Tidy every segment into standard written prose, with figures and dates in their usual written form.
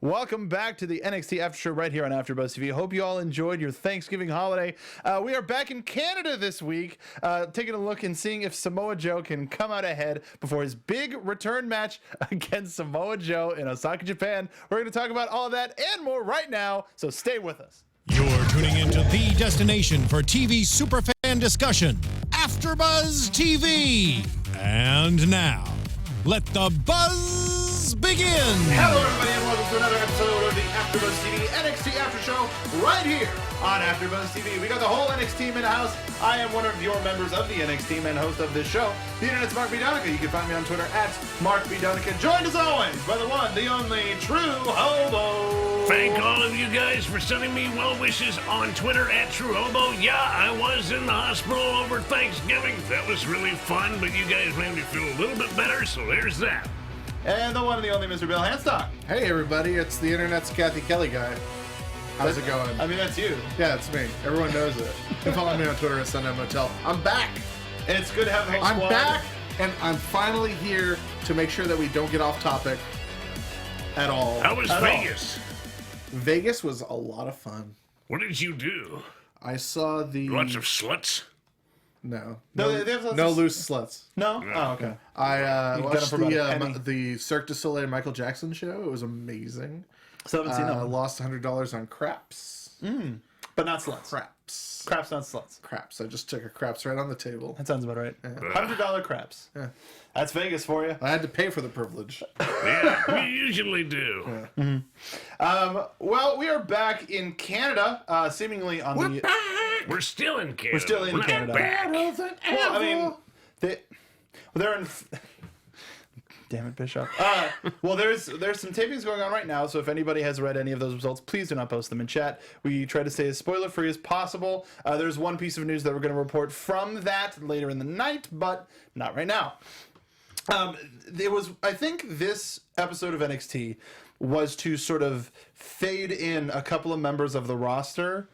Welcome back to the NXT After Show right here on AfterBuzz TV. Hope you all enjoyed your Thanksgiving holiday. We are back in Canada this week, taking a look and seeing if Samoa Joe can come out ahead before his big return match against Samoa Joe in Osaka, Japan. We're going to talk about all of that and more right now, so stay with us. You're tuning into the destination for TV superfan discussion, AfterBuzz TV. And now, let the buzz begin. Hello, everybody, and welcome to another episode of the AfterBuzz TV NXT After Show right here on AfterBuzz TV. We got the whole NXT team in the house. I am one of your members of the NXT team and host of this show. The internet's Mark Donica. You can find me on Twitter at Mark Donica. Joined as always by the one, the only, true Hobo. Thank all of you guys for sending me well wishes on Twitter at True Hobo. Yeah, I was in the hospital over Thanksgiving. That was really fun, but you guys made me feel a little bit better, so there's that. And the one and the only Mr. Bill Hanstock. Hey everybody, it's the internet's Kathy Kelly guy. How's it going? I mean, that's you. Yeah, it's me. Everyone knows it. You can follow me on Twitter at Sunday Motel. I'm back. And it's good to have the whole I'm squad. back, and I'm finally here to make sure that we don't get off topic at all. How was Vegas? Vegas was a lot of fun. What did you do? I saw the... Lots of sluts? No. No, they have lots No of- loose sluts. No? Oh, okay. I You got watched them for about a penny. the Cirque du Soleil Michael Jackson show. It was amazing. Still haven't seen I that. lost $100 on craps. But not sluts. Craps. Craps, not sluts. Craps. I just took a craps right on the table. That sounds about right. $100 craps. Yeah. That's Vegas for you. I had to pay for the privilege. Yeah, we usually do. Well, we are back in Canada, seemingly on the... We're still in Canada. We're still in not Canada. back. Well, I mean, they're in... Damn it, Bishop. Well, there's some tapings going on right now, so if anybody has read any of those results, please do not post them in chat. We try to stay as spoiler-free as possible. There's one piece of news that we're going to report from that later in the night, but not right now. I think this episode of NXT was to sort of fade in a couple of members of the roster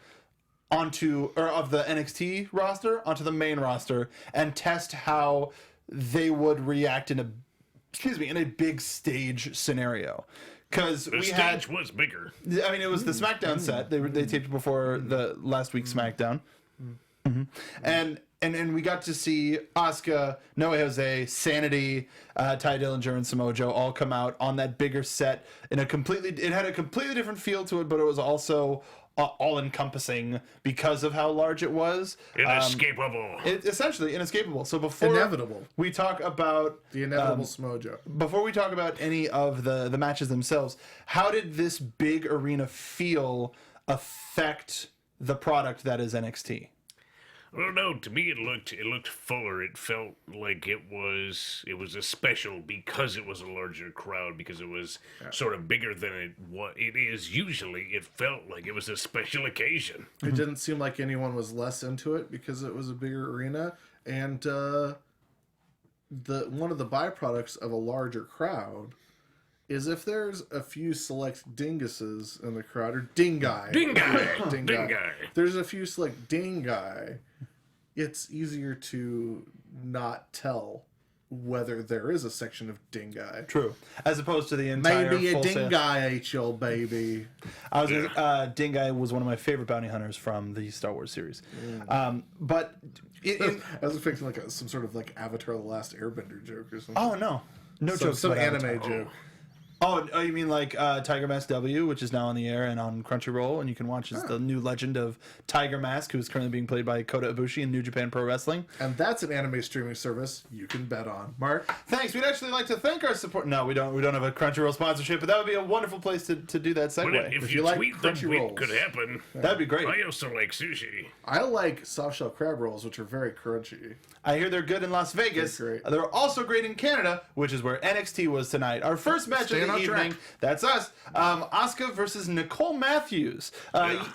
of the NXT roster onto the main roster and test how they would react in a big stage scenario. Because The stage was bigger. I mean, it was the SmackDown set. They taped it before the last week's SmackDown. And we got to see Asuka, Noah Jose, Sanity, Tye Dillinger, and Samoa Joe all come out on that bigger set it had a completely different feel to it, but it was also all-encompassing because of how large it was. Inescapable. Essentially inescapable. So before Inevitable. we talk about The inevitable Smojo. before we talk about any of the matches themselves, how did this big arena feel affect the product that is NXT? I don't know. To me, it looked fuller. It felt like it was a special because it was a larger crowd, because it was sort of bigger than it is usually. It felt like it was a special occasion. It didn't seem like anyone was less into it because it was a bigger arena, and one of the byproducts of a larger crowd is if there's a few select dinguses in the crowd, or dingai. Dingai. There's a few select dingai, it's easier to not tell whether there is a section of dingai. True. As opposed to the entire Maybe a full set. dingai ate your baby. Dingai was one of my favorite bounty hunters from the Star Wars series. But I was expecting some sort of Avatar: The Last Airbender joke or something. oh no, no jokes. Some about anime Avatar. joke. Oh, you mean like Tiger Mask W, which is now on the air and on Crunchyroll, and you can watch the new legend of Tiger Mask, who is currently being played by Kota Ibushi in New Japan Pro Wrestling. And that's an anime streaming service you can bet on. Mark? Thanks. We'd actually like to thank our support. No, we don't. We don't have a Crunchyroll sponsorship, but that would be a wonderful place to do that But segue. if you you like tweet them, crunchy rolls. it could happen. That'd be great. I also like sushi. I like soft shell crab rolls, which are very crunchy. I hear they're good in Las Vegas. They're great. They're also great in Canada, which is where NXT was tonight. Our first match Staying of the on track. evening. That's us. Asuka versus Nicole Matthews.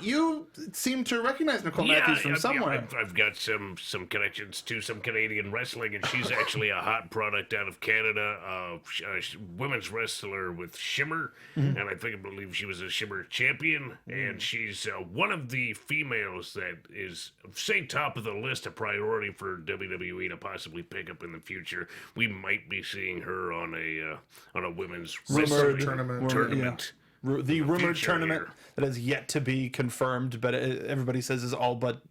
You seem to recognize Nicole Matthews from somewhere. I've got some connections to some Canadian wrestling, and she's actually a hot product out of Canada. A women's wrestler with Shimmer, and I believe she was a Shimmer champion, and she's one of the females that is, say, top of the list, a priority for WWE to possibly pick up in the future. We might be seeing her on a women's wrestling tournament. tournament. the rumored future tournament here. that has yet to be confirmed, but everybody says is all but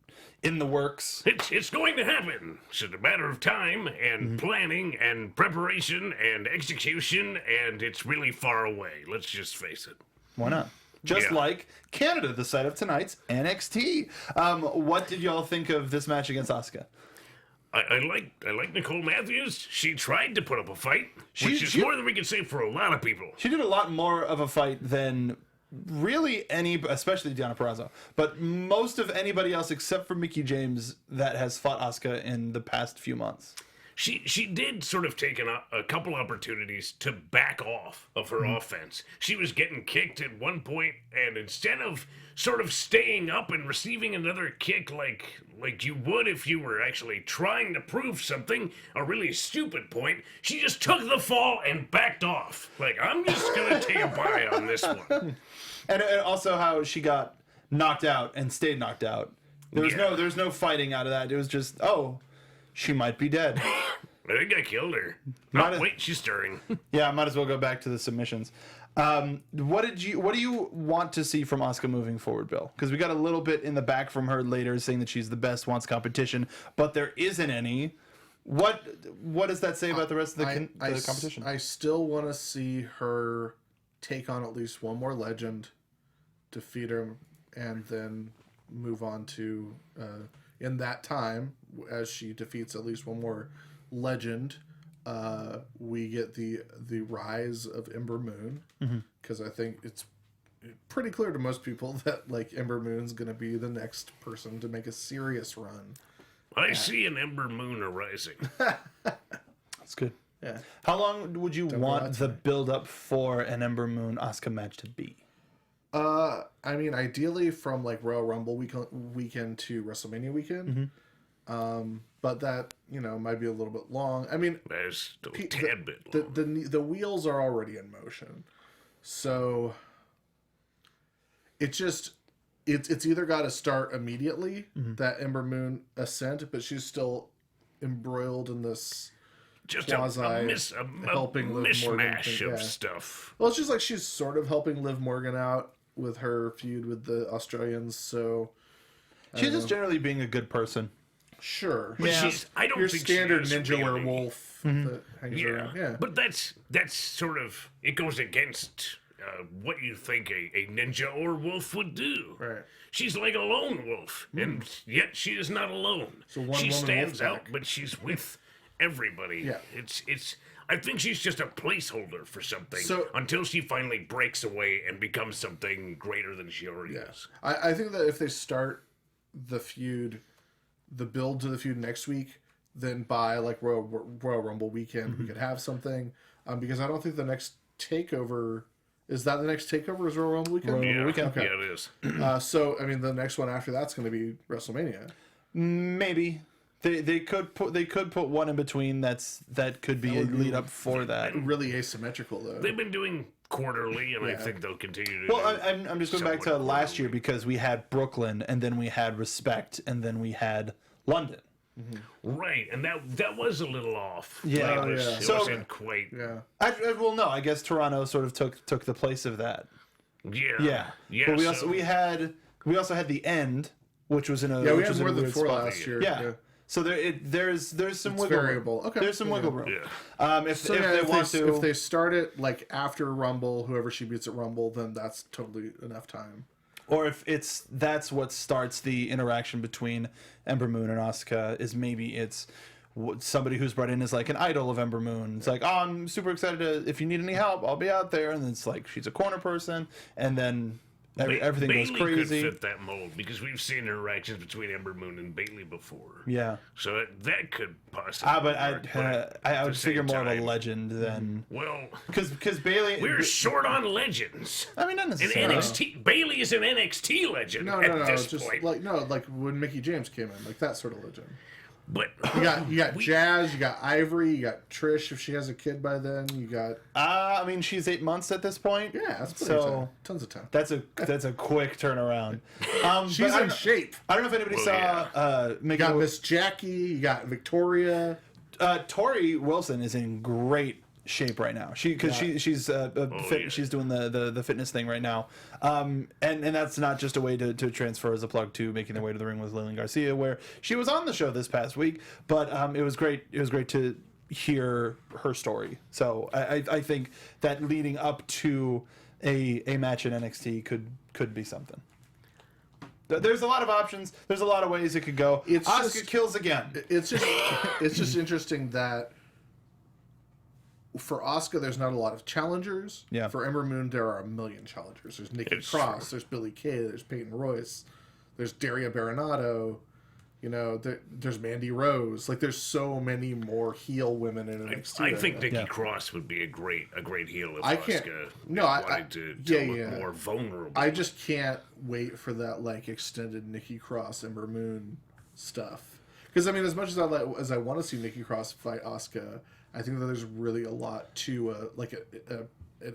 in the works. It's going to happen. It's a matter of time and planning and preparation and execution, and it's really far away. Let's just face it. Why not? Just Yeah. like Canada, the site of tonight's NXT. What did y'all think of this match against Asuka? I like Nicole Matthews. She tried to put up a fight, which is she- more than we can say for a lot of people. She did a lot more of a fight than really any, especially Deonna Purrazzo, but most of anybody else except for Mickie James that has fought Asuka in the past few months. She did sort of take a couple opportunities to back off of her offense. She was getting kicked at one point, and instead of sort of staying up and receiving another kick like you would if you were actually trying to prove something, a really stupid point, she just took the fall and backed off. Like, I'm just gonna take a bye on this one. And also how she got knocked out and stayed knocked out. There was no fighting out of that. It was just, oh, she might be dead. I think I killed her. Might Oh, have- wait, she's stirring. Yeah, I might as well go back to the submissions. What do you want to see from Asuka moving forward, Bill? Because we got a little bit in the back from her later saying that she's the best, wants competition, but there isn't any. What does that say about the rest of the competition? I still want to see her take on at least one more legend, defeat him, and then move on to in that time, as she defeats at least one more legend, we get the rise of Ember Moon, because I think it's pretty clear to most people that like Ember Moon's going to be the next person to make a serious run. I see an Ember Moon arising. That's good. Yeah. How long would you go want out the build up for an Ember Moon Asuka match to be? I mean, ideally from like Royal Rumble weekend to WrestleMania weekend. But that, might be a little bit long. I mean, There's a tad bit long. the wheels are already in motion. So it's either got to start immediately, that Ember Moon ascent, but she's still embroiled in this Just quasi a helping Liv Morgan mishmash thing, of yeah. stuff. Well, it's just like she's sort of helping Liv Morgan out with her feud with the Australians, so She's just generally being a good person. sure. But I don't Your think standard she is ninja really. werewolf that hangs Yeah. around. Yeah. But that's sort of, it goes against what you think a ninja or wolf would do. Right. She's like a lone wolf, and yet she is not alone. So one she woman stands wolf out, pack. but she's with everybody. Yeah. It's. I think she's just a placeholder for something So- until she finally breaks away and becomes something greater than she already is. I think that if they start the feud, the build to the feud next week, then by like Royal Rumble weekend, we could have something. Because I don't think the next takeover is that the next takeover is Royal Rumble weekend. Yeah, Okay. yeah, it is. So I mean, the next one after that's going to be WrestleMania. Maybe they could put one in between that could be a lead up for that. Really asymmetrical though. They've been doing quarterly, and I think they'll continue to. Well, do I'm just going back to somewhat last year quarterly. because we had Brooklyn and then we had Respect and then we had London. Right, and that was a little off. Yeah. Like, yeah. it So- wasn't quite. Yeah. Well, no, I guess Toronto sort of took the place of that. Yeah, Yeah. But we so- we also had the end, which was in a Yeah, we which had was in a more than weird 4 spot. last year. Yeah. So there's some It's wiggle variable. room. Okay. There's some Yeah. wiggle room. Yeah. If So if yeah, they if want to, if they start it like after Rumble, whoever she beats at Rumble, then that's totally enough time. or if that's what starts the interaction between Ember Moon and Asuka, is maybe it's somebody who's brought in as like an idol of Ember Moon. It's like, oh, I'm super excited if you need any help, I'll be out there. And then it's like she's a corner person, and then everything goes Bayley crazy. could fit that mold because we've seen interactions between Ember Moon and Bailey before. Yeah. So that could possibly. But work, I at would the figure same more of a time, legend than Well, because Bailey. we're short on legends. I mean, not In necessarily. NXT, Bailey is an NXT legend No, at this just point. like when Mickie James came in, like that sort of legend. But You got Jazz, you got Ivory, you got Trish if she has a kid by then. You got I mean, she's 8 months at this point. yeah, that's plenty of So time. Tons of time. that's a quick turnaround. She's but I in don't- shape. I don't know if anybody Well, saw You Megan. got Miss Jackie, you got Victoria. Tori Wilson is in great shape right now. She's she's doing the fitness thing right now, and that's not just a way to transfer as a plug to making their way to the ring with Lillian Garcia, where she was on the show this past week. But it was great. It was great to hear her story. So I think that leading up to a match in NXT could be something. There's a lot of options. There's a lot of ways it could go. Asuka kills again. It's just interesting that for Asuka, there's not a lot of challengers. Yeah. For Ember Moon, there are a million challengers. There's Nikki Cross. There's Billie Kay. There's Peyton Royce. There's Daria Baronato. You know, there's Mandy Rose. Like, there's so many more heel women in NXT. I think Nikki Cross would be a great heel if Asuka wanted to look more vulnerable. I just can't wait for that, like, extended Nikki Cross, Ember Moon stuff. Because, I mean, as much as I want to see Nikki Cross fight Asuka, I think that there's really a lot to, an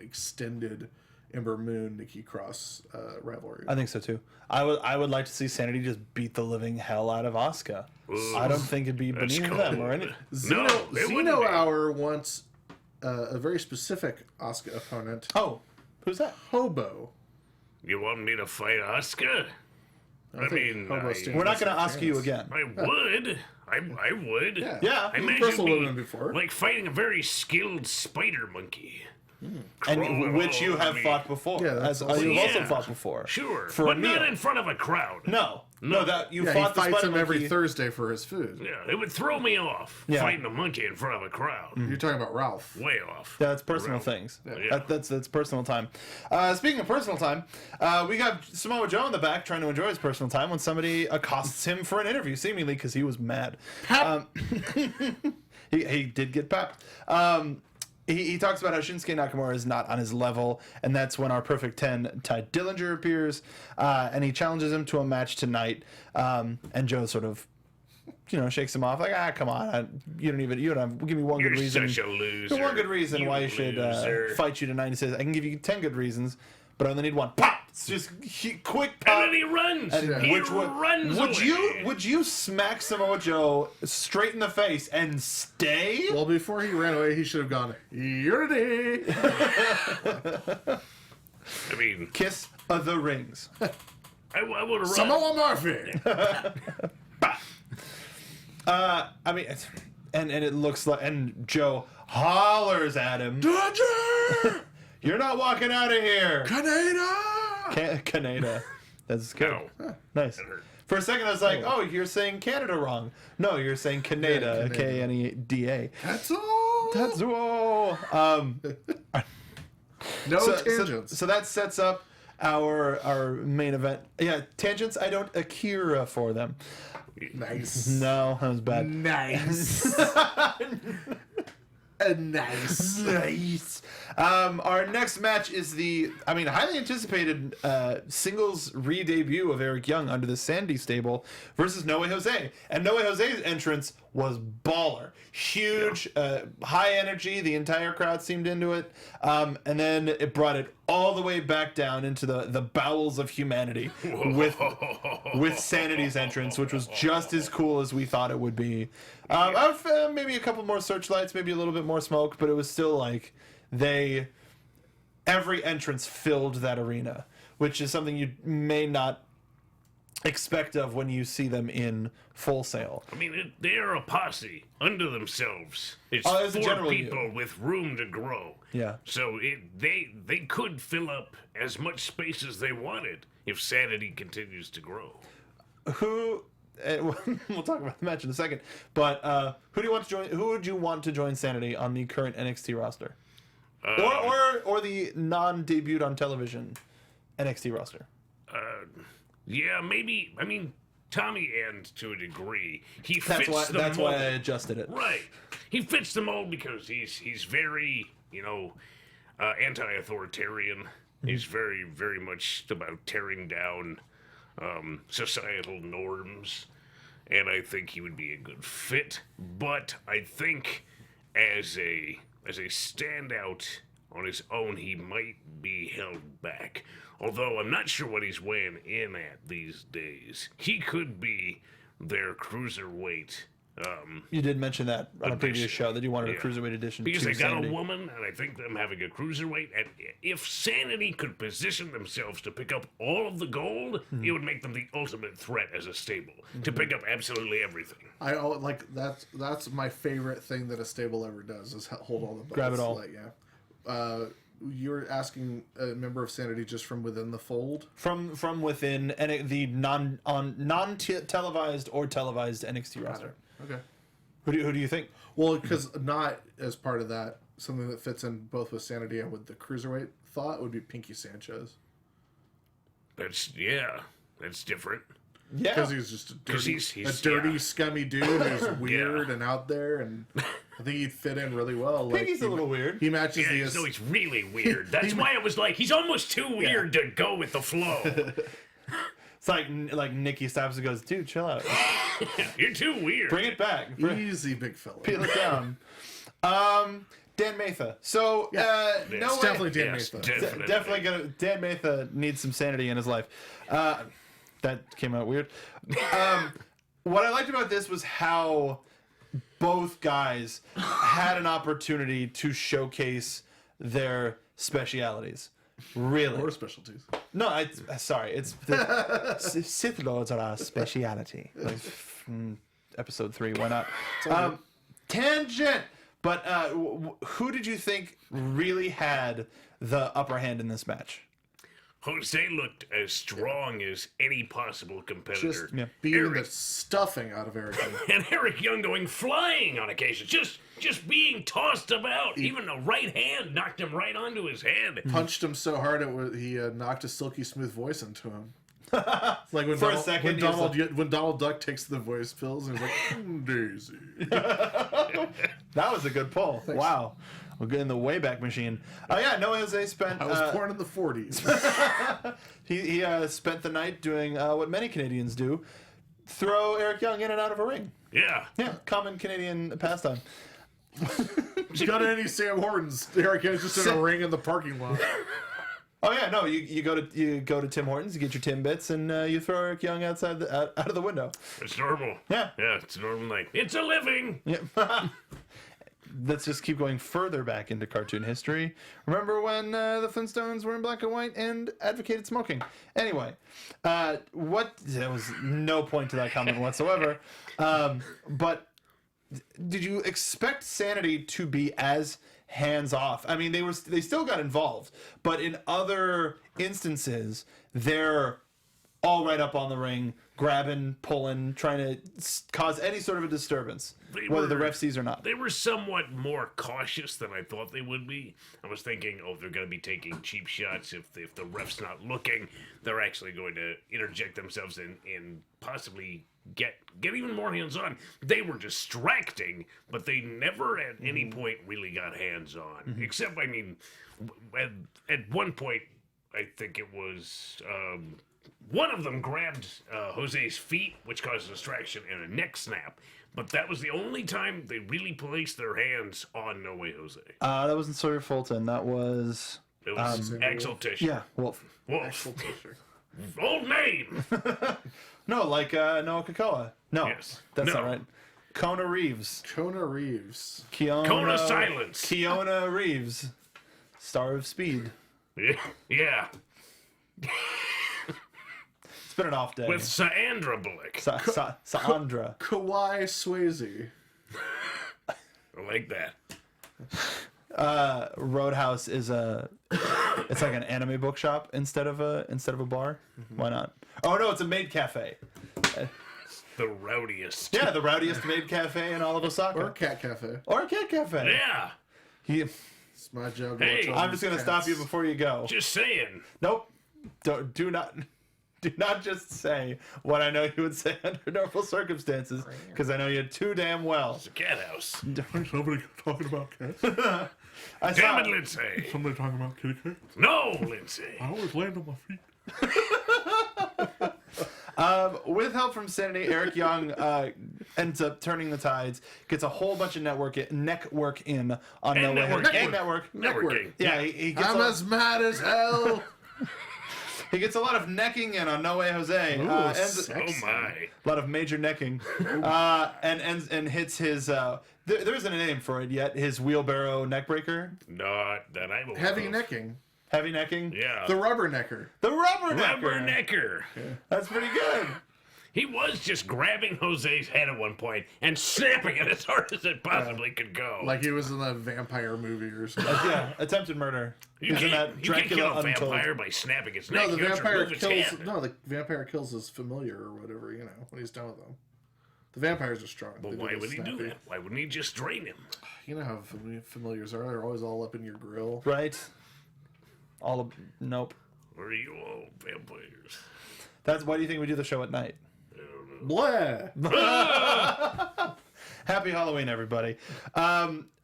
extended Ember Moon Nikki Cross rivalry. I think so too. I would like to see Sanity just beat the living hell out of Asuka. Ooh, I don't think it'd be beneath them or anything. Zeno Hour wants a very specific Asuka opponent. Oh, who's that? Hobo. You want me to fight Asuka? I mean, we're not going to ask you again. I would. I would. Yeah. I wrestled with him imagine before. like fighting a very skilled spider monkey. And which you have fought before. Yeah, that's you've also fought before. Sure, For but a meal. not in front of a crowd. No, that you He fought the fights spider him every monkey. Thursday for his food. Yeah, it would throw me off fighting a monkey in front of a crowd. You're talking about Ralph. Way off. Yeah, that's personal Ralph. things. Yeah. That's personal time. Speaking of personal time, we got Samoa Joe in the back trying to enjoy his personal time when somebody accosts him for an interview, seemingly because he was mad. He did get papped. He talks about how Shinsuke Nakamura is not on his level, and that's when our Perfect 10 Tye Dillinger appears, and he challenges him to a match tonight, and Joe sort of, shakes him off like, come on, you don't have, give me one good reason. Such a loser. One good reason why I should fight you tonight. He says, I can give you 10 good reasons, but I only need one. Pop! It's just quick pop. And then he runs. Runs away. Would you smack Samoa Joe straight in the face and stay? Well, before he ran away, he should have gone, Unity! I mean, Kiss of the rings. I would have run. Samoa Murphy! I mean, and it looks like, and Joe hollers at him. Dodger! You're not walking out of here. Canada! Canada. That's good. No. Nice. For a second, I was like, oh, you're saying Canada wrong. No, you're saying Canada. Yeah, K-N-E-D-A. That's all! No tangents. So that sets up our main event. Yeah, tangents, I don't Akira for them. Nice. No, that was bad. Nice. Nice. Nice. Our next match is the, highly anticipated singles re-debut of Eric Young under the Sandy stable versus No Way Jose. And No Way Jose's entrance was baller. Huge, high energy. The entire crowd seemed into it. And then it brought it all the way back down into the bowels of humanity with Sanity's entrance, which was just as cool as we thought it would be. Maybe a couple more searchlights, maybe a little bit more smoke, but it was still like every entrance filled that arena, which is something you may not expect of when you see them in Full Sail. I mean, they are a posse unto themselves. It's as a four general people with room to grow. Yeah. So they could fill up as much space as they wanted if Sanity continues to grow. Who? We'll talk about the match in a second. But who do you want to join? Who would you want to join Sanity on the current NXT roster, or the non-debuted on television NXT roster? Yeah, maybe. I mean, Tommy End to a degree. That's why I adjusted it. Right. He fits the mold because he's very, anti-authoritarian. Mm-hmm. He's very, very much about tearing down societal norms, and I think he would be a good fit. But I think as a standout on his own, he might be held back. Although I'm not sure what he's weighing in at these days. He could be their cruiserweight You did mention that on a previous show that you wanted a cruiserweight edition. Because to they got Sanity. a woman, and I think them having a cruiserweight. And if Sanity could position themselves to pick up all of the gold, it would make them the ultimate threat as a stable to pick up absolutely everything. I like that's my favorite thing that a stable ever does is hold all the belts. Grab it all. Like, yeah. You're asking a member of Sanity just from within the fold? From within the non televised or televised NXT roster. Okay. Who do you think? Well, because not as part of that, something that fits in both with Sanity and with the cruiserweight thought would be Pinky Sanchez. That's different. Yeah, Because he's just a dirty, he's dirty scummy dude who's weird and out there, and I think he'd fit in like, Pinky's a little weird. He matches Yeah, the... no, he's really weird. That's why it was like he's almost too weird to go with the flow. It's like Nikki stops and goes, "Dude, chill out. You're too weird. Bring it back. Easy big fella. Peel it down." Dan Matha. So no It's way. definitely Dan Yes, Matha. Definitely gonna. Dan Matha needs some sanity in his life. That came out weird. What I liked about this was how both guys had an opportunity to showcase their specialities. Really? Or specialties. No, sorry. It's the Sith Lords are our speciality. Like, episode 3, why not? Tangent! But who did you think really had the upper hand in this match? Jose looked as strong as any possible competitor. Just beating the stuffing out of Eric Young. And Eric Young going flying on occasion, just being tossed about. Even a right hand knocked him right onto his head. Punched him so hard he knocked a silky smooth voice into him. It's like when For a Donald, second, when Donald Duck takes the voice pills and he's like, Daisy. That was a good pull. Thanks. Wow. We're getting the Wayback Machine. Oh, yeah, no Jose spent... I was born in the 40s. He spent the night doing what many Canadians do, throw Eric Young in and out of a ring. Yeah. Yeah, common Canadian pastime. Got any Sam Hortons? Eric Young's just in a ring in the parking lot. Oh yeah, no, you go to Tim Hortons, you get your Timbits, and you throw Eric Young out of the window. It's normal. Yeah. Yeah, it's a normal night. It's a living. Yeah. Let's just keep going further back into cartoon history. Remember when the Flintstones were in black and white and advocated smoking? Anyway, there was no point to that comment whatsoever. But did you expect Sanity to be as hands off? I mean, they still got involved, but in other instances, they're all right up on the ring, grabbing, pulling, trying to cause any sort of a disturbance, whether the ref sees or not. They were somewhat more cautious than I thought they would be. I was thinking, they're going to be taking cheap shots. If the ref's not looking, they're actually going to interject themselves and possibly get even more hands-on. They were distracting, but they never at any point really got hands-on. Except, I mean, at one point, I think it was... one of them grabbed Jose's feet, which caused a distraction and a neck snap. But that was the only time they really placed their hands on No Way Jose. That wasn't Sawyer Fulton. That was... It was Axel Tischer. Yeah, Wolf. Wolf. Old name! No, like Noah Kakoa. No, Yes. that's No. not right. Kona Reeves. Kona Reeves. Kona Silence. Keona Reeves. Star of Speed. Yeah. It's been an off day. With Sandra Bullock. Sandra. Kawhi Swayze. I like that. Roadhouse is it's like an anime bookshop instead of a bar. Why not? Oh no, it's a maid cafe. The rowdiest. Yeah, the rowdiest maid cafe in all of Osaka. Or a cat cafe. Or a cat cafe. Yeah. It's my job to Hey, watch all I'm just these gonna cats. stop you before you go. Just saying. Nope. Do not just say what I know you would say under normal circumstances, because I know you too damn well. It's a cat house. Somebody talking about cats? Damn it, Lindsay. Somebody talking about kitty cats? No, Lindsay. I always land on my feet. With help from Sanity, Eric Young ends up turning the tides, gets a whole bunch of neck work in on And No Way network. Jose. And network. Networking. Yeah, he gets I'm as mad as hell. He gets a lot of necking in on No Way Jose. Oh sexy. my! A lot of major necking, and hits his. There isn't a name for it yet. His wheelbarrow neckbreaker. Not that I'm aware Heavy of. necking. Heavy necking. Yeah. The rubber necker. The rubber Rubber necker. necker. That's pretty good. He was just grabbing Jose's head at one point and snapping it as hard as it possibly could go. Like he was in a vampire movie or something. Yeah, attempted murder. you He's in can't, that you can't Dracula kill a Untold. vampire by snapping its neck. No, the You have to vampire remove its kills. hand. No, the vampire kills his familiar or whatever. You know, when he's done with them. The vampires are strong. Well, They do why the would he do snapping. that? Why wouldn't he just drain him? You know how familiars are. They're always all up in your grill. Right. Nope. Or are you all vampires? That's why do you think we do the show at night? Blah. Happy Halloween, everybody. We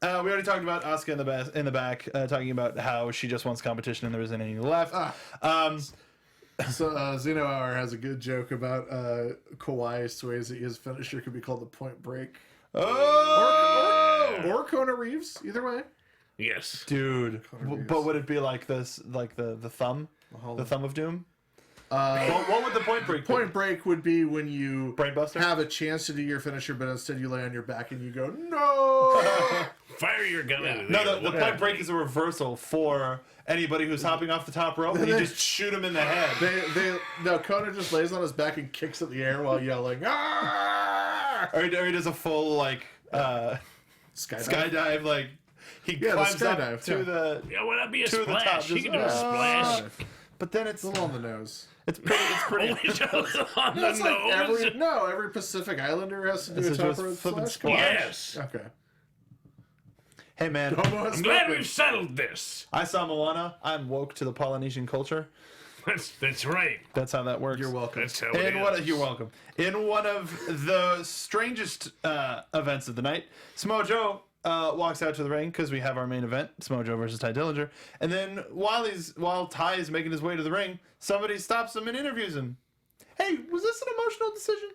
already talked about Asuka in the back, talking about how she just wants competition and there isn't any left. So Zeno Hour has a good joke about Kawhi Swayze. His finisher could be called the Point Break. Or Kona Reeves. Either way. Yes. Dude, Reeves. but would it be like this, like the thumb, the thumb of doom? What would the point break be? Point Break would be when you Brainbuster? have a chance to do your finisher, but instead you lay on your back and you go, no! Fire your gun into the No, air. the point break is a reversal for anybody who's hopping off the top rope, and you just shoot him in the head. No, Kona just lays on his back and kicks at the air while yelling, ah! Or he does a full, like, skydive, like, he climbs up skydive, to yeah. the... Yeah, would that be a To the top, splash? He just- can do a splash. But then it's A little on the nose. it's pretty. Only just on the That's like nose. every Pacific Islander has to do a Is it top just rope flipping splash. Yes. Okay. Hey man, Hobo has I'm glad spoken. we've settled this. I saw Moana. I'm woke to the Polynesian culture. That's right. That's how that works. You're welcome. That's how it is. You're welcome. In one of the strangest events of the night, Samoa Joe walks out to the ring because we have our main event, Samoa Joe versus Tye Dillinger. And then while Tye is making his way to the ring, somebody stops him and interviews him. Hey, was this an emotional decision?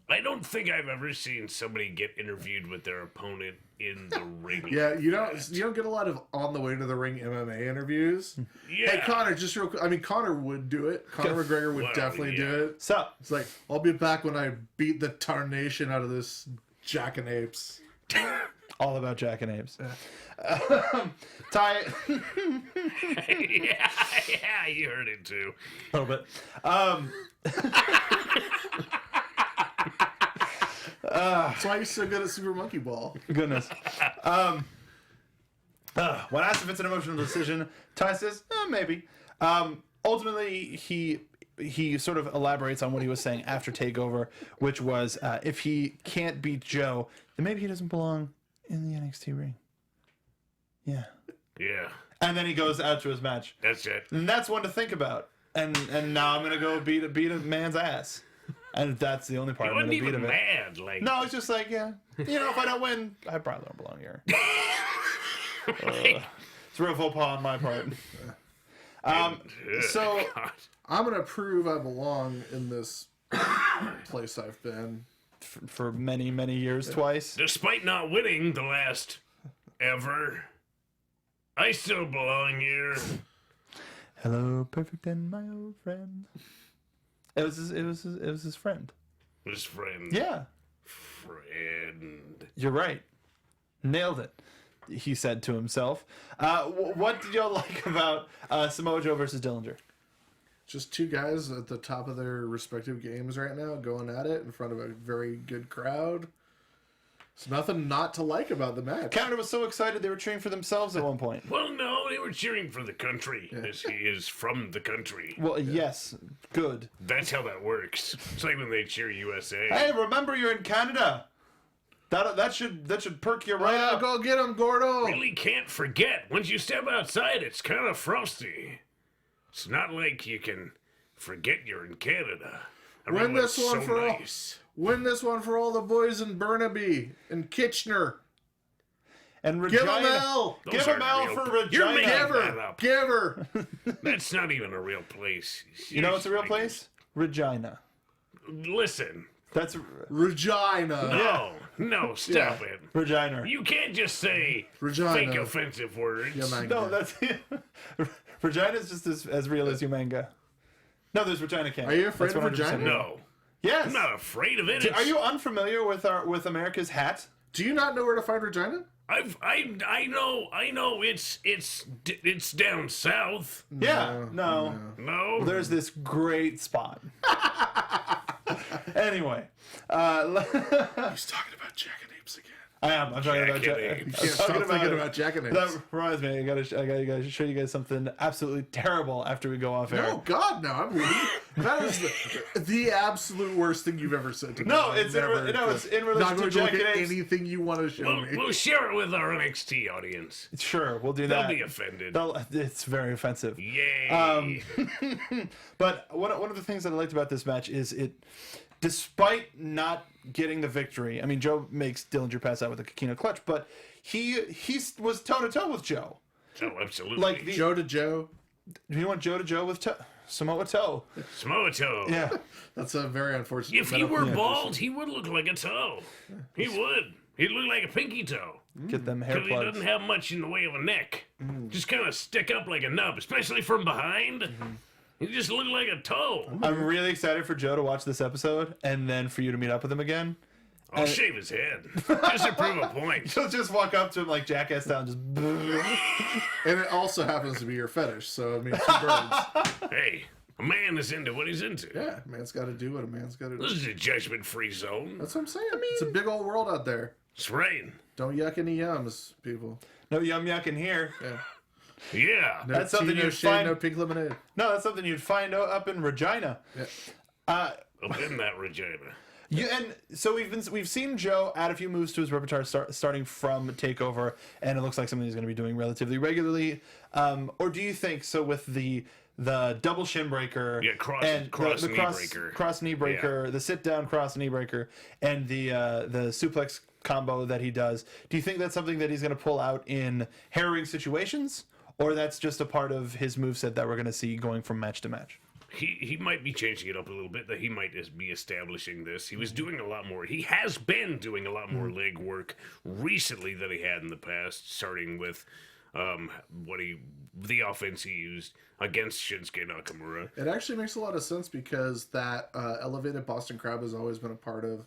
I don't think I've ever seen somebody get interviewed with their opponent in the ring. Yeah, you like don't get a lot of on the way to the ring MMA interviews. Yeah. Hey Connor, just real quick. I mean, Connor would do it. Conor McGregor would Well, definitely yeah. do it. So, It's like, I'll be back when I beat the tarnation out of this jackanapes. all about jackanapes. Tye, yeah, you heard it too. a little bit. That's why he's so good at Super Monkey Ball. Goodness. When asked if it's an emotional decision, Tye says, maybe. Ultimately, he sort of elaborates on what he was saying after TakeOver, which was if he can't beat Joe, then maybe he doesn't belong in the NXT ring. Yeah. Yeah, And then he goes out to his match. that's it. And that's one to think about. And now I'm going to go beat a man's ass. And that's the only part He I'm wasn't going to beat even of it. mad. Like, No, it's just like, yeah. If I don't win, I probably don't belong here. It's a real faux pas on my part. So, God. I'm gonna prove I belong in this place I've been. for many, many years, twice. Despite not winning the last ever, I still belong here. Hello, perfect and my old friend. It was his friend. His friend. Yeah, Friend. you're right. Nailed it. He said to himself. What did y'all like about Samoa Joe versus Dillinger? Just two guys at the top of their respective games right now, going at it in front of a very good crowd. There's nothing not to like about the match. Canada was so excited they were cheering for themselves at one point. Well, no, they were cheering for the country, as he is from the country. Well, yes, good. That's how that works. It's like when they cheer USA. Hey, remember you're in Canada. That should perk you right up. Go get him, Gordo. Really can't forget. Once you step outside, it's kind of frosty. It's not like you can forget you're in Canada. Win this one for all. nice. Win this one for all the boys in Burnaby and Kitchener. And Give Regina. him L. Those Give him aren't L real- for You're Regina. making Give that her. up. Give her. That's not even a real place. You know what's a real place? Regina. Listen. That's Regina. No, stop it. Regina. You can't just say Regina. fake offensive words. Yeah, man. No, that's Regina's just as real as Umanga. No, there's vagina candy. Are you afraid That's of 100% vagina? No. Yes. I'm not afraid of it. Are you unfamiliar with America's hat? Do you not know where to find vagina? I know it's down south. Yeah. No. No. There's this great spot. Anyway, He's talking about jackanapes again. I'm talking about Jackanapes. You can't stop thinking about jackanapes. That reminds me, I gotta show you guys something absolutely terrible after we go off air. No, God, no. I'm leaving. That is the absolute worst thing you've ever said to me. No, I'm it's in relation not going to to look at jackanapes. anything you want to show me. We'll share it with our NXT audience. Sure, we'll do They'll that. be offended. It's very offensive. Yay. But one of the things that I liked about this match is it, despite not getting the victory, I mean, Joe makes Dillinger pass out with a Kikino clutch, but he was toe to toe with Joe. Oh, absolutely. Like Joe to Joe. Do you want Joe to Joe with Samoa Toe? Samoa Toe. Yeah. That's a very unfortunate. If he were bald, he would look like a toe. He would. He'd look like a pinky toe. Get them hair Because he plugs. doesn't have much in the way of a neck. Just kind of stick up like a nub, especially from behind. He just looked like a toe. I'm really excited for Joe to watch this episode and then for you to meet up with him again. I'll shave his head. Just to prove a point. He'll just walk up to him like jackass style and just. And it also happens to be your fetish, so I mean, two birds. Hey, a man is into what he's into. Yeah, a man's got to do what a man's got to This do. is a judgment-free zone. That's what I'm saying. It's a big old world out there. It's right. Don't yuck any yums, people. No yum yuck in here. Yeah. Yeah. No That's tea, something no you'd shade, find- no pink lemonade. No, that's something you'd find up in Regina. Yeah. Up in that Regina. And so we've seen Joe add a few moves to his repertoire starting from Takeover, and it looks like something he's going to be doing relatively regularly. Or do you think so with the double shin breaker, Yeah, cross knee breaker. cross knee breaker, the sit down cross knee breaker, and the suplex combo that he does? Do you think that's something that he's going to pull out in harrowing situations, or that's just a part of his moveset that we're going to see going from match to match? He might be changing it up a little bit. That he might just be establishing this. He was doing a lot more. He has been doing a lot more leg work recently than he had in the past. Starting with the offense he used against Shinsuke Nakamura. It actually makes a lot of sense because that elevated Boston Crab has always been a part of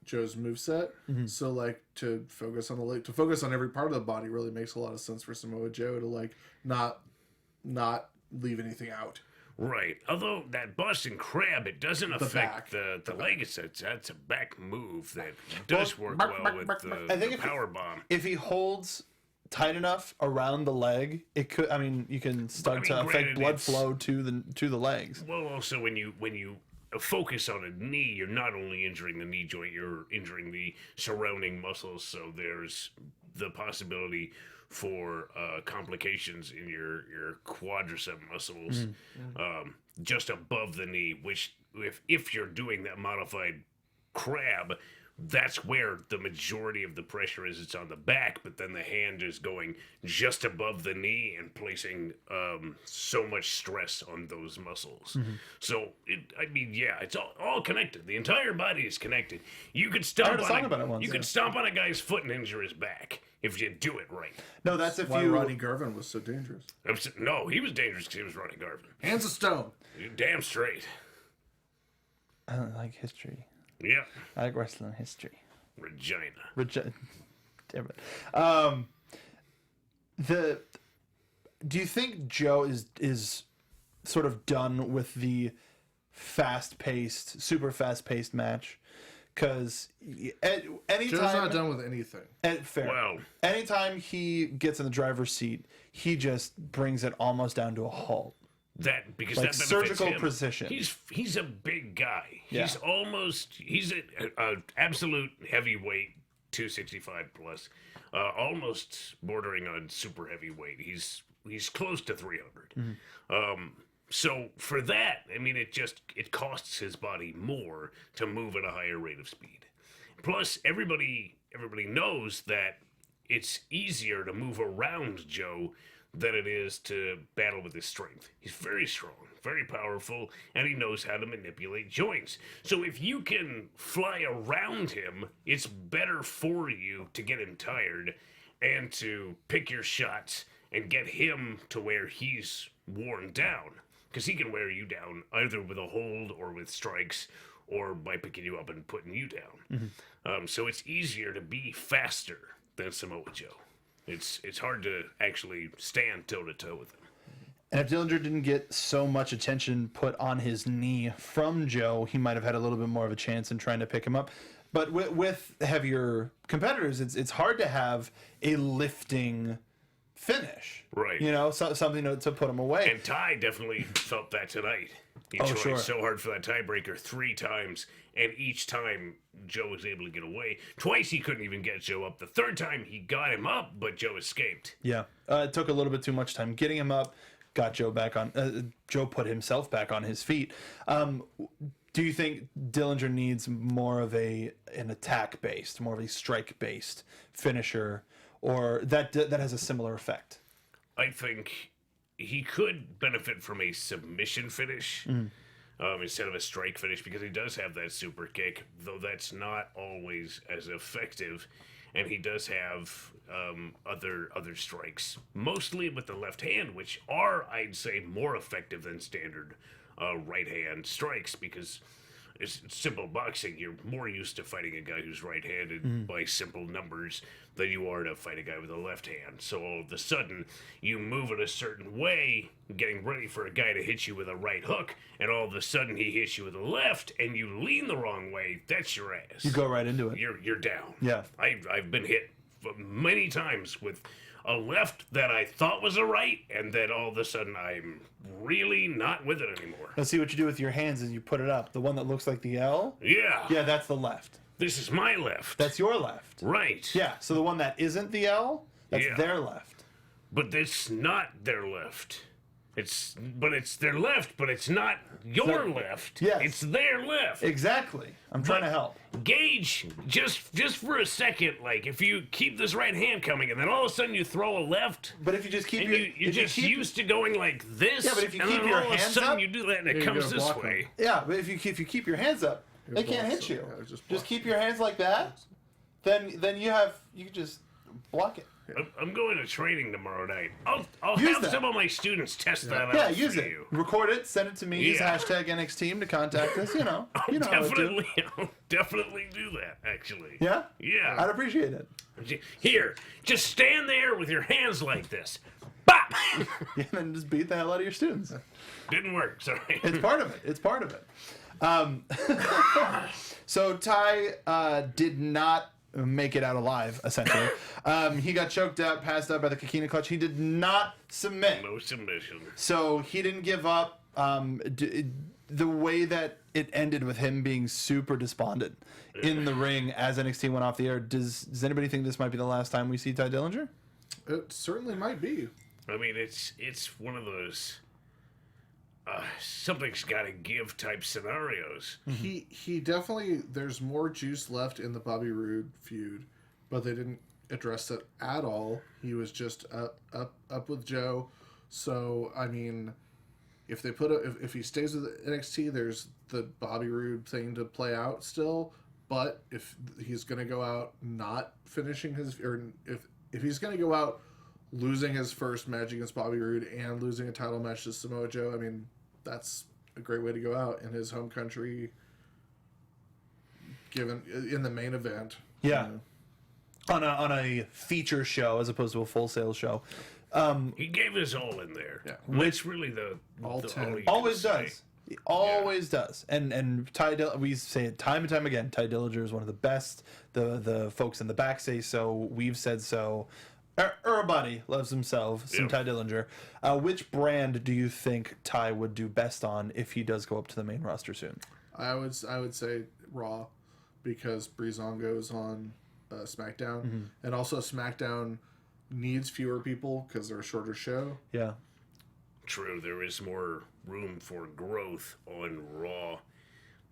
Joe's moveset. So like to focus on the leg, to focus on every part of the body really makes a lot of sense for Samoa Joe to like not leave anything out. Right. Although that Boston Crab, it doesn't affect back. the leg. That's a back move that does work well with I think the if power bomb. If he holds tight enough around the leg, it could. I mean, you can start to affect granted, blood it's- flow to the legs. Well, also when you focus on a knee, you're not only injuring the knee joint, you're injuring the surrounding muscles. So there's the possibility for complications in your quadricep muscles just above the knee, which if you're doing that modified crab, that's where the majority of the pressure is. It's on the back, but then the hand is going just above the knee and placing so much stress on those muscles. So, it's all connected. The entire body is connected. You could stomp stomp on a guy's foot and injure his back if you do it right. No, that's if Why you. Rodney Garvin was so dangerous. No, he was dangerous because he was Ronnie Garvin. Hands of stone. You're damn straight. I don't like history. Yeah. I like wrestling history. Regina. Damn it. Do you think Joe is sort of done with the super fast-paced match? Because anytime Joe's not done with anything. Fair. Well, Anytime he gets in the driver's seat, he just brings it almost down to a halt. because Like that benefits surgical him. precision. He's a big guy. Yeah. He's a absolute heavyweight, 265 plus, almost bordering on super heavyweight. He's close to 300. So for that, I mean, it costs his body more to move at a higher rate of speed. Plus, everybody knows that it's easier to move around Joe than it is to battle with his strength. He's very strong, very powerful, and he knows how to manipulate joints. So if you can fly around him, it's better for you to get him tired and to pick your shots and get him to where he's worn down. because he can wear you down either with a hold or with strikes or by picking you up and putting you down. So it's easier to be faster than Samoa Joe. It's hard to actually stand toe-to-toe with him. And if Dillinger didn't get so much attention put on his knee from Joe, he might have had a little bit more of a chance in trying to pick him up. But with heavier competitors, it's hard to have a lifting finish. Right. You know, something to put him away. And Tye definitely felt that tonight. He tried so hard for that tiebreaker 3 times, and each time Joe was able to get away. Twice he couldn't even get Joe up. The third time he got him up, but Joe escaped. Yeah. It took a little bit too much time getting him up. Got Joe back on. Joe put himself back on his feet. Do you think Dillinger needs more of an attack based, more of a strike based finisher, or that has a similar effect? I think he could benefit from a submission finish instead of a strike finish, because he does have that super kick, though that's not always as effective. And he does have other strikes, mostly with the left hand, which are, I'd say, more effective than standard right hand strikes, because it's simple boxing. You're more used to fighting a guy who's right-handed by simple numbers than you are to fight a guy with a left hand. So all of a sudden, you move in a certain way, getting ready for a guy to hit you with a right hook, and all of a sudden he hits you with a left, and you lean the wrong way. That's your ass. You go right into it. You're down. Yeah. I've been hit many times with a left that I thought was a right, and then all of a sudden I'm really not with it anymore. Let's see what you do with your hands as you put it up. The one that looks like the L? Yeah. Yeah, that's the left. This is my left. That's your left. Right. Yeah, so the one that isn't the L, that's their left. But it's not their left. It's their left, but it's not your left. Yes. It's their left. Exactly. I'm trying to help. Gauge, just for a second, like, if you keep this right hand coming and then all of a sudden you throw a left, But if you just keep and your... you're just used to going like this, Yeah, but if you and keep then your all of a hands sudden up, you do that and it you're comes gonna this block way. Yeah, but if you keep your hands up, they can't hit you. Yeah, just block keep your hands like that, then you can just block it. I'm going to training tomorrow night. I'll Use have that. some of my students test that out Yeah, for use it. you. Record it, send it to me. Use Yeah. hashtag NX team to contact us. You know how to do. I'll definitely do that, actually. Yeah? Yeah. I'd appreciate it. Here, just stand there with your hands like this. Bop! Yeah, and then just beat the hell out of your students. Didn't work, sorry. It's part of it. It's part of it. So Tye did not make it out alive, essentially. He got choked out, passed out by the Kikina clutch. He did not submit. No submission. So he didn't give up. The way that it ended with him being super despondent in the ring as NXT went off the air, does anybody think this might be the last time we see Tye Dillinger? It certainly might be. I mean, it's one of those something's got to give type scenarios. He definitely, there's more juice left in the Bobby Roode feud, but they didn't address it at all. He was just up with Joe. So I mean, if they if he stays with NXT, there's the Bobby Roode thing to play out still. But if he's going to go out not finishing his, or if he's going to go out losing his first match against Bobby Roode and losing a title match to Samoa Joe, I mean, that's a great way to go out in his home country, given in the main event. Yeah. On a feature show as opposed to a Full Sail show. He gave his all in there. Yeah. Which really the All 10. you can Always say. does. He always does. And we say it time and time again, Tye Dillinger is one of the best. The folks in the back say so. We've said so. Everybody loves himself, some Tye Dillinger. Which brand do you think Tye would do best on if he does go up to the main roster soon? I would say Raw, because Breezango is on SmackDown, and also SmackDown needs fewer people because they're a shorter show. Yeah. True, there is more room for growth on Raw,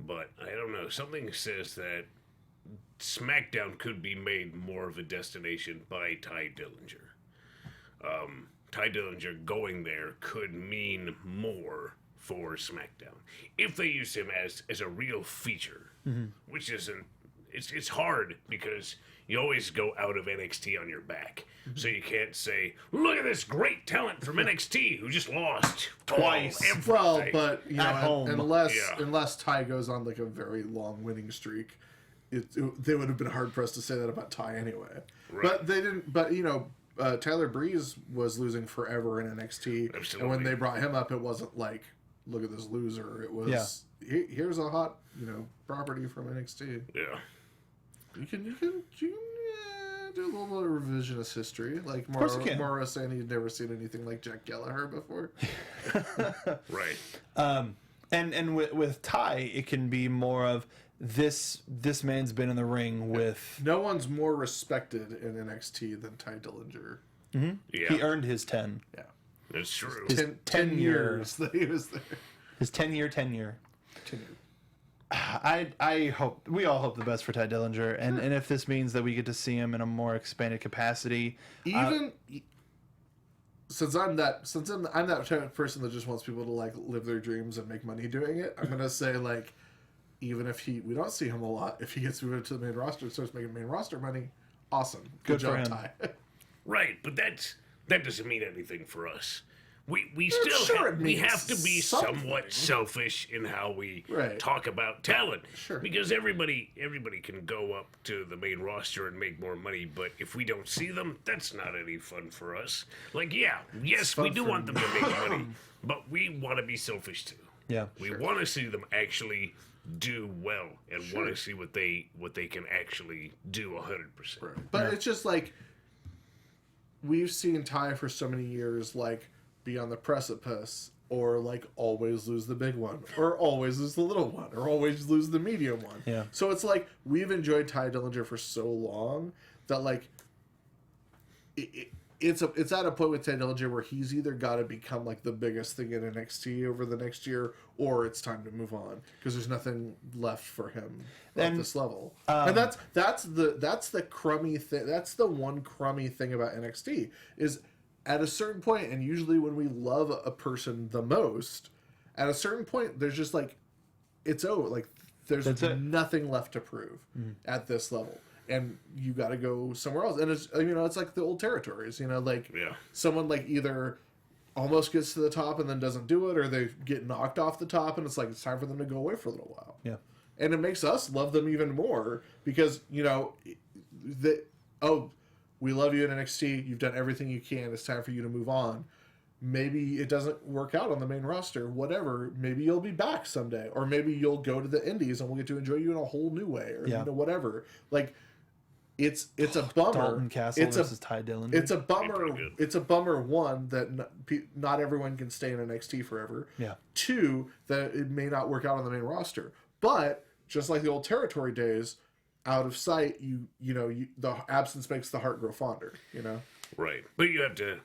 but I don't know. Something says that SmackDown could be made more of a destination by Tye Dillinger. Tye Dillinger going there could mean more for SmackDown if they use him as a real feature, which isn't. It's hard because you always go out of NXT on your back. So you can't say, look at this great talent from NXT who just lost Twice. everything. Well, but you At know, home. unless Tye goes on like a very long winning streak, they would have been hard pressed to say that about Tye anyway. Right. But they didn't. But you know, Tyler Breeze was losing forever in NXT, Absolutely. and when they brought him up, it wasn't like, look at this loser. It was, here's a hot, you know, property from NXT. Yeah. You can do a little bit of revisionist history, like course you can. Mauro saying he'd never seen anything like Jack Gallagher before. Right. And with Tye, it can be more of this man's been in the ring with. No one's more respected in NXT than Tye Dillinger. Yeah. He earned his 10. Yeah, That's true. His 10 years that he was there. His 10-year tenure. 10 years. I hope, we all hope the best for Tye Dillinger, and if this means that we get to see him in a more expanded capacity, Even since I'm that type of person that just wants people to like live their dreams and make money doing it, I'm gonna say like, even if we don't see him a lot, if he gets moved to the main roster and starts making main roster money, awesome, Good for job, him. Tye. Right, but that doesn't mean anything for us. We sure still it we means have to be something. somewhat selfish in how we Right. talk about talent. Sure. Because everybody can go up to the main roster and make more money, but if we don't see them, that's not any fun for us. Like, yes, we fun do for want them to make money, but we want to be selfish too. yeah. We want to see them actually do well and want to see what they can actually do 100%. But it's just like, we've seen Tye for so many years, like, be on the precipice, or like always lose the big one, or always lose the little one, or always lose the medium one. Yeah. So it's like, we've enjoyed Tye Dillinger for so long that like it's at a point with Tye Dillinger where he's either got to become like the biggest thing in NXT over the next year, or it's time to move on because there's nothing left for him at this level. And that's the crummy thing. That's the one crummy thing about NXT is, at a certain point, and usually when we love a person the most, at a certain point, there's just like, it's over. Like, there's nothing left to prove at this level. And you got to go somewhere else. And it's, you know, it's like the old territories, you know, like someone like either almost gets to the top and then doesn't do it, or they get knocked off the top and it's like, it's time for them to go away for a little while. Yeah. And it makes us love them even more because, you know, we love you in NXT. You've done everything you can. It's time for you to move on. Maybe it doesn't work out on the main roster. Whatever. Maybe you'll be back someday, or maybe you'll go to the Indies and we'll get to enjoy you in a whole new way, or you know, whatever. Like, it's a bummer. Dalton Castle versus Tye Dillinger. It's a bummer. It's a bummer. One, that not everyone can stay in NXT forever. Yeah. Two, that it may not work out on the main roster. But just like the old territory days, out of sight, the absence makes the heart grow fonder, you know? Right. But you have to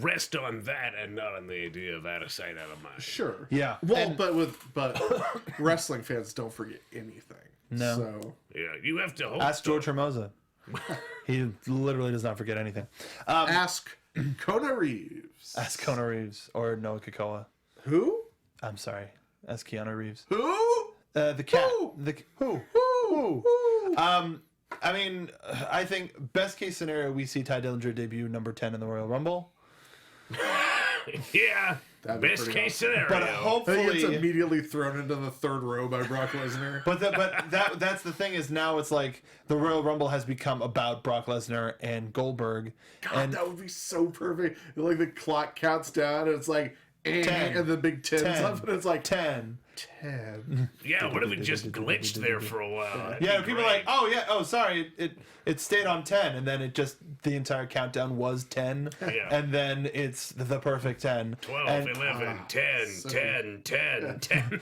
rest on that and not on the idea of out of sight, out of mind. Sure. Yeah. Well, but wrestling fans don't forget anything. No. So Yeah, you have to hope. Ask George Hermosa. He literally does not forget anything. ask Kona Reeves. Ask Kona Reeves or Noah Kakoa. Who? I'm sorry. Ask Keanu Reeves. Who? The cat. Who? Who? I mean, I think best case scenario, we see Tye Dillinger debut number 10 in the Royal Rumble. Yeah. That'd be Best pretty case awesome. scenario. But I think hopefully, it's immediately thrown into the third row by Brock Lesnar. but that's the thing is now it's like the Royal Rumble has become about Brock Lesnar and Goldberg. God, and that would be so perfect. Like the clock counts down and it's like 10, and the big 10's 10, up and it's like 10. 10. Yeah, what if it just glitched there for a while? That'd Yeah, be people are great. like, oh yeah, oh sorry, it stayed on 10, and then it just the entire countdontime was 10, Yeah. and then it's the perfect 10. 12, and, 11, 10, 10, 10, 10.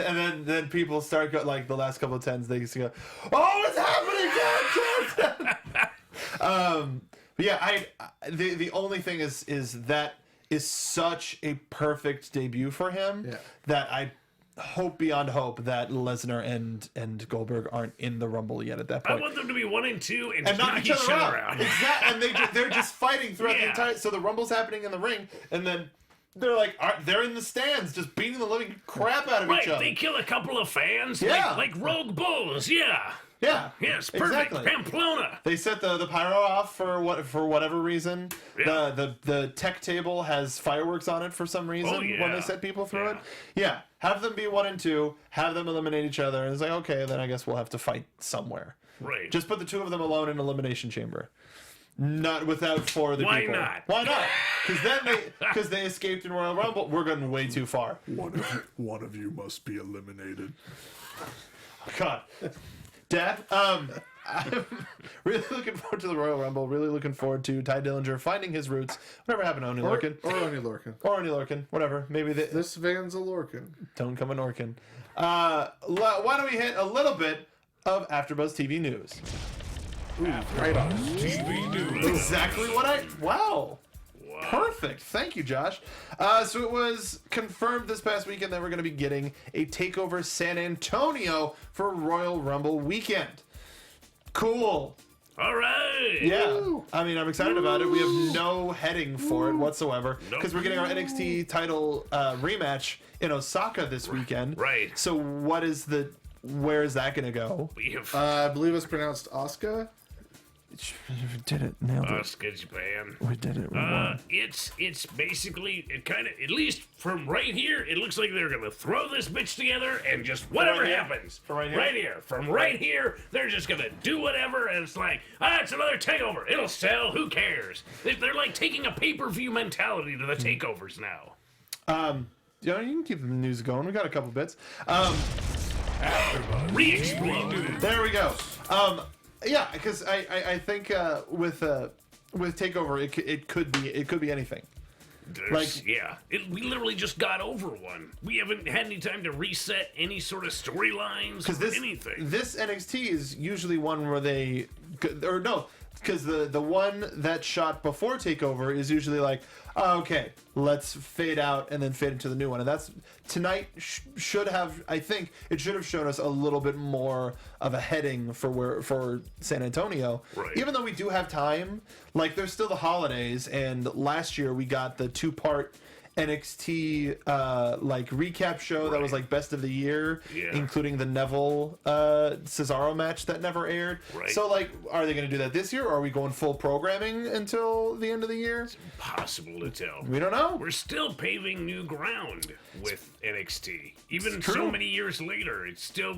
and then people start like the last couple of 10s, they used to go, oh, what's happening? 10, 10. But yeah, the only thing is that is such a perfect debut for him that I hope beyond hope that Lesnar and Goldberg aren't in the Rumble yet at that I point. want them to be 1 and 2 and And knock each other out. Exactly. And they're just fighting throughout the Yeah. entire. So the Rumble's happening in the ring, and then they're like, they're in the stands, just beating the living crap out of each Right, other. they kill a couple of fans, Yeah. like Rogue Bulls, yeah. Yeah. Yes, perfect. Exactly. Pamplona. They set the pyro off for whatever reason. Yeah. The tech table has fireworks on it for some reason when yeah. they set people through it. Yeah. Yeah. Have them be 1 and 2. Have them eliminate each other. And it's like, okay, then I guess we'll have to fight somewhere. Right. Just put the 2 of them alone in elimination chamber. Not without 4 other Why people. not? Why not? Because they escaped in Royal Rumble. We're going way too far. One of you must be eliminated. God. Dad, I'm really looking forward to the Royal Rumble. Really looking forward to Tye Dillinger finding his roots. Whatever happened to Oni Lorcan? Or Oni Lorcan. Or Oni Lorcan. Whatever. Maybe they This van's a Lorcan. don't come a Norcan. Why don't we hit a little bit of AfterBuzz TV news? Right on. TV news. Exactly what Wow. Perfect. Thank you, Josh. So it was confirmed this past weekend that we're going to be getting a TakeOver San Antonio for Royal Rumble weekend. Cool. All right. Yeah. I mean, I'm excited about it. We have no heading for it whatsoever because we're getting our NXT title rematch in Osaka this weekend. Right. So where is that going to go? We have I believe it's pronounced Asuka. We did it. Nailed it. Asuka, Japan. We did it. We won. It's basically it kind of, at least from right here, it looks like they're gonna throw this bitch together and just whatever right here? happens. From right here? From right here, they're just gonna do whatever, and it's like, it's another takeover. It'll sell. Who cares? They're like taking a pay-per-view mentality to the takeovers now. You can keep the news going. We got a couple bits. Re-explode. There we go. Yeah, because I think with Takeover it could be anything. We literally just got over one. We haven't had any time to reset any sort of storylines or anything. This NXT is usually one where because the one that shot before Takeover is usually like, oh, okay, let's fade out and then fade into the new one. And that's tonight should have shown us a little bit more of a heading for San Antonio. Right. Even though we do have time, like there's still the holidays, and last year we got the 2-part NXT like recap show that was like best of the year, including the Neville Cesaro match that never aired. Right. So like, are they going to do that this year, or are we going full programming until the end of the year? It's impossible to tell. We don't know. We're still paving new ground with NXT. Even true. so many years later,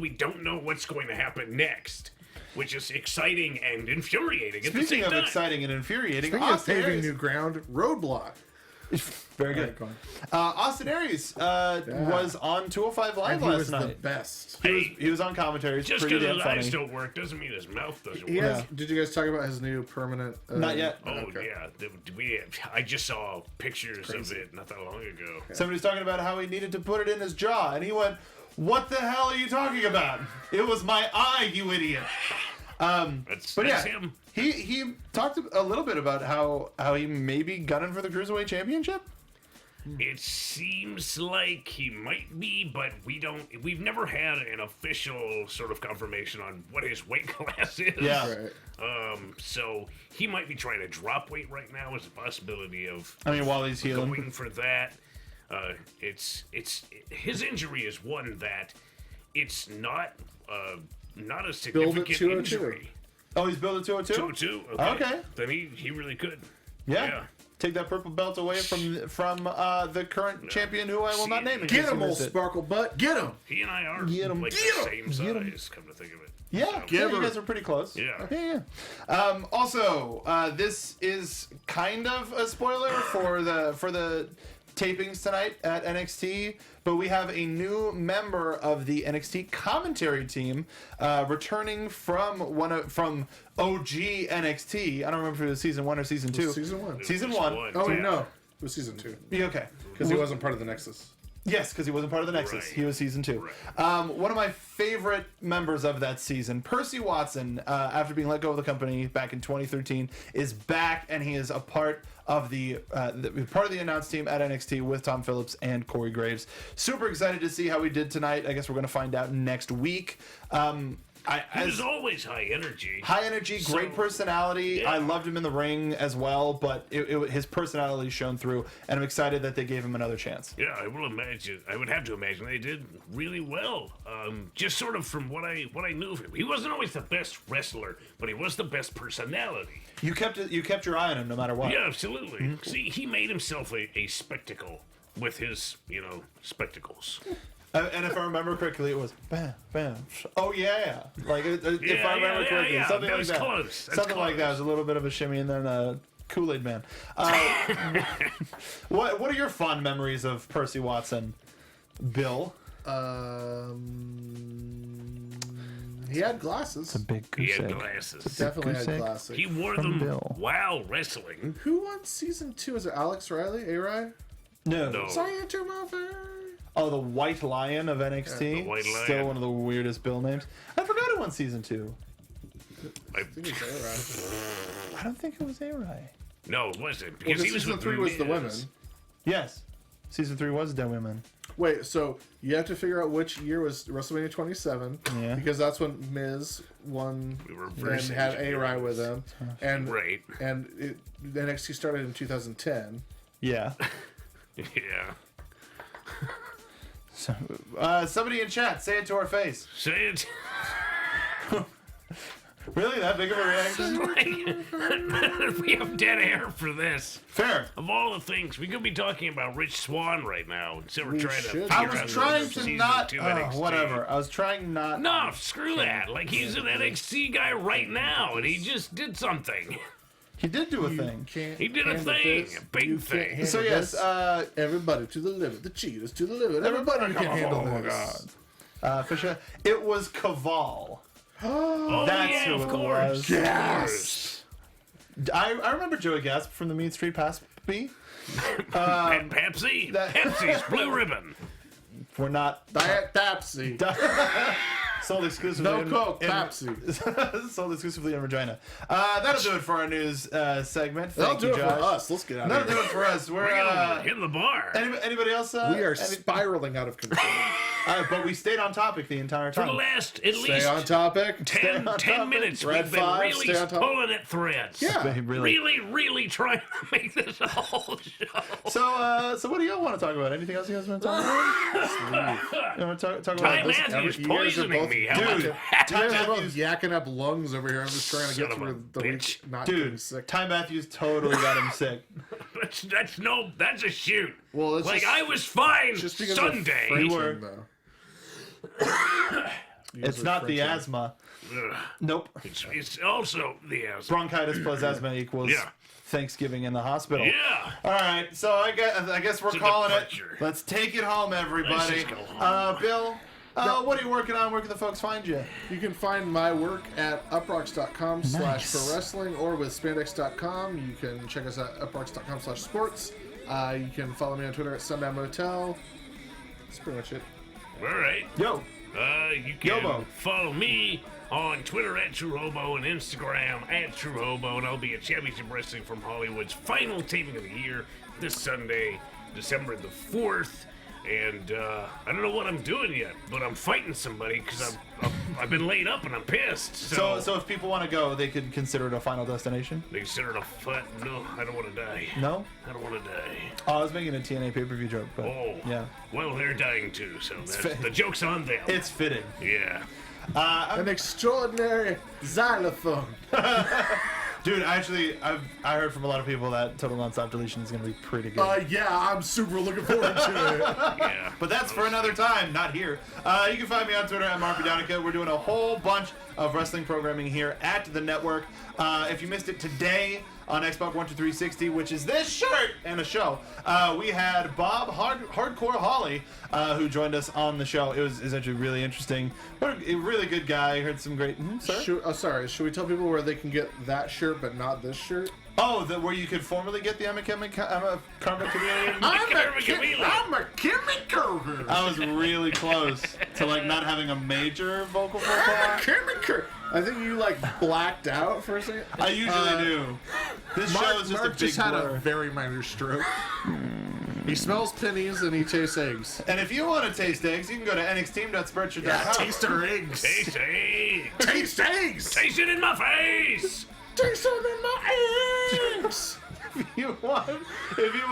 we don't know what's going to happen next, which is exciting and infuriating at the Speaking same of time. exciting and infuriating, Speaking of Austin paving Aries. new ground, Roadblock. Very good. Go on. Austin Aries was on 205 Live And he last was the night. best. He was on commentary. It's Just pretty because damn his funny. eyes don't work doesn't mean his mouth doesn't He work. has, Did you guys talk about his new permanent? Not yet. Oh Okay. yeah, I just saw pictures of it not that long ago. Somebody's talking about how he needed to put it in his jaw, and he went, "What the hell are you talking about? It was my eye, you idiot." That's But yeah, him. he talked a little bit about how he may be gunning for the Cruiserweight Championship. It seems like he might be, but we've never had an official sort of confirmation on what his weight class is. Yeah. Right. So he might be trying to drop weight right now as a possibility of I mean, while he's healing. going for that. His injury is one that it's not a significant 202. injury. Oh, he's building 202? 202? Okay. Then he really could. Yeah. Take that purple belt away from the current champion, who I will not name. in Get case him, you old missed it. sparkle butt. Get him. He and I are Get 'em. like Get the 'em. same Get 'em. size, come to think of it. Yeah, So- yeah, you her. guys are pretty close. Yeah. Also, this is kind of a spoiler for the tapings tonight at NXT, but we have a new member of the NXT commentary team returning from OG NXT. I don't remember if it was season 1 or season 2. Season 1. Season It was 1. one. Oh, Yeah. no. It was season 2. Yeah, okay. Because he wasn't part of the Nexus. Yes, because he wasn't part of the Nexus. Right. He was season 2. Right. One of my favorite members of that season, Percy Watson, after being let go of the company back in 2013, is back, and he is a part of the announced team at NXT with Tom Phillips and Corey Graves. Super excited to see how we did tonight. I guess we're going to find out next week. He was always high energy. High energy, great personality. Yeah. I loved him in the ring as well, but his personality shone through, and I'm excited that they gave him another chance. Yeah, I would have to imagine they did really well. Just sort of from what I knew of him. He wasn't always the best wrestler, but he was the best personality. You kept your eye on him no matter what. Yeah, absolutely. See, he made himself a spectacle with his, spectacles. And if I remember correctly, it was bam, bam. Oh yeah, like if I remember correctly, something like that. Close. That's Something like that. It was a little bit of a shimmy, and then Kool-Aid Man. What are your fond memories of Percy Watson, Bill? He had glasses. Big He had glasses. Definitely had glasses. He wore From them Bill. while wrestling. Who won season 2? Is it Alex Riley? A-Rai? No. Sorry, into my face. Oh, the White Lion of NXT. The White Lion. Still one of the weirdest Bill names. I forgot it won season 2. I think it's A-Rai. I don't think it was A-Rai. No, it wasn't. Well, Because he was season with 3 was the women. Miz. Yes, season 3 was Dead Women. Wait, so you have to figure out which year was WrestleMania 27, Yeah. because that's when Miz won We were and reverse had engineering A-Rai with him, and Right. NXT started in 2010. Yeah. Yeah. So, somebody in chat, say it to our face. Say it. Really, that big of a reaction? We have dead air for this. Fair. Of all the things, we could be talking about Rich Swann right now. So we're trying to should. figure I out was the trying to season not. 2 NXT. Whatever. I was trying not. No, screw that. Like, he's an NXT guy right now, and he just did something. He did do a thing. He did a thing, a big thing. So yes, everybody to the limit. The cheaters to the limit. Everybody can handle this. Fisher. It was Caval. Oh, That's yeah, who of it course. was. Yes. I remember Joey Gasp from the Mean Street Paspy. Pepsi. Pepsi's Blue Ribbon. We're not Diet Pepsi. sold exclusively. No Coke, Pepsi. Sold exclusively in Regina. That'll do it for our news segment. That'll Thank do you, it Josh. for us. Let's get out That'll of do here. it for us. We're gonna hit the bar. Anybody else? We are spiraling out of control. But we stayed on topic the entire For time. the last, at Stay on least topic. 10 minutes, Red we've been 5, really stay on top. pulling at threads. Yeah. Really trying to make this a whole show. So what do y'all want to talk about? Anything else you guys want to talk about? You want to talk Tye about this? Matthews you guys are poisoning both- me. How about Dude, that? Tye You guys are both Matthews, yakking up lungs over here. I'm just trying to Son get of a through the bitch. week not getting dude, sick. Tye Matthews totally got him sick. That's a shoot. Well, it's Like, just- I was fine Just because Sunday. of Frenching, You were- though. It's not the asthma. Ugh. Nope. It's also the asthma. Bronchitis plus asthma equals Yeah. Thanksgiving in the hospital. Yeah. All right, so I guess we're It's a calling departure. it. Let's take it home, everybody. Let's just go home. Bill, what are you working on? Where can the folks find you? You can find my work at uprocks.com/pro-wrestling or with spandex.com. You can check us at uprocks.com/sports. You can follow me on Twitter at Sundown Motel. That's pretty much it. All right. Yo. You can Yobo. follow me on Twitter at True Hobo and Instagram at True Hobo, and I'll be at Championship Wrestling from Hollywood's final taping of the year this Sunday, December the 4th. And I don't know what I'm doing yet, but I'm fighting somebody because I've been laid up and I'm pissed. So if people want to go, they could consider it a final destination? They consider it a fight. No, I don't want to die. No? I don't want to die. Oh, I was making a TNA pay-per-view joke, but Oh. yeah. Well, they're dying too, so fa- the joke's on them. It's fitting. Yeah. An extraordinary xylophone. Dude, actually, I heard from a lot of people that Total Nonstop Deletion is going to be pretty good. Yeah, I'm super looking forward to it. Yeah. But that's for another time, not here. You can find me on Twitter at Mark Donica. We're doing a whole bunch of wrestling programming here at the network. If you missed it today on Xbox 12360, which is this shirt and a show, we had Bob Hardcore Holly, who joined us on the show. It was actually really interesting. What a really good guy. Heard some great. Sir? Sorry, should we tell people where they can get that shirt but not this shirt? Oh, where you could formerly get the Emma Karma Chameleon? I'm a Kimmy Curver. I was really close to not having a major vocal faux pas. I think you blacked out for a second. I usually do. This show is just a big Mark just had blur. a very minor stroke. He smells pennies and he tastes eggs. And if you want to taste eggs, you can go to nxteam.spreadshirt.com. Taste our eggs. Taste eggs. Taste eggs. Taste it in my face. Taste them in my eggs. If you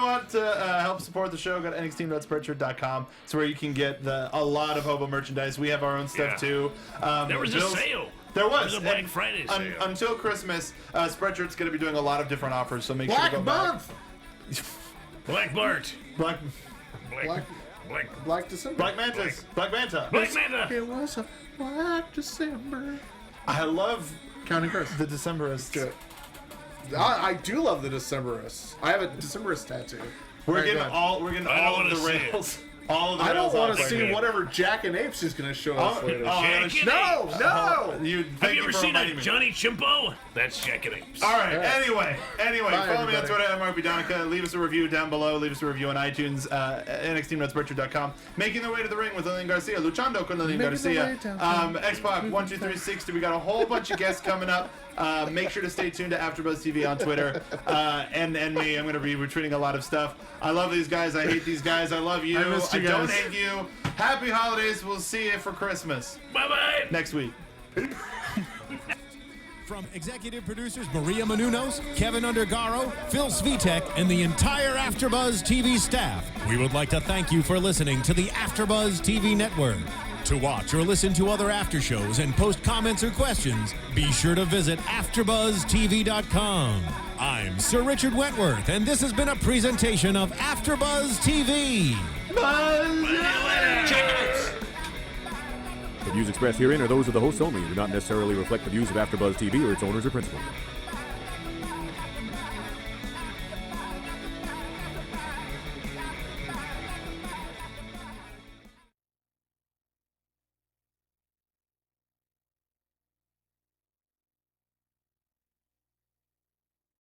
want to help support the show, go to nxteam.spreadshirt.com. It's where you can get a lot of Hobo merchandise. We have our own stuff too. There was a sale. There was a Black Friday sale. Until Christmas, Spreadshirt's going to be doing a lot of different offers, so make sure to go Month. Black Bart. Black December. Black Mantis. Black Manta. Black Manta. It was a Black December. I love Counting Chris. the Decemberists. I do love the Decemberists. I have a Decemberist tattoo. We're getting all don't of wanna the see it. rails. All of the I don't rails want off to right see here. whatever Jack and Apes is going to show us later. Jack and No, Apes. no. Have you ever seen a reminding me. Johnny Chimpo? That's Jack and Apes. All right. Yeah. Anyway, Bye, follow me on everybody. Twitter at Mark Donica. Leave us a review down below. Leave us a review on iTunes. nxteam.spreadshirt.com. Making their way to the ring with Lillian Garcia. Luchando con Lillian Making their way Garcia. down. Xbox 12360. We got a whole bunch of guests coming up. Make sure to stay tuned to AfterBuzz TV on Twitter. And me. I'm going to be retweeting a lot of stuff. I love these guys. I hate these guys. I love you. I missed you don't guys. hate you. Happy holidays. We'll see you for Christmas Bye-bye. next week. From executive producers Maria Menounos, Kevin Undergaro, Phil Svitek, and the entire AfterBuzz TV staff, we would like to thank you for listening to the AfterBuzz TV network. To watch or listen to other after shows and post comments or questions, be sure to visit AfterBuzzTV.com. I'm Sir Richard Wentworth, and this has been a presentation of AfterBuzz TV. The views expressed herein are those of the hosts only and do not necessarily reflect the views of AfterBuzz TV or its owners or principals.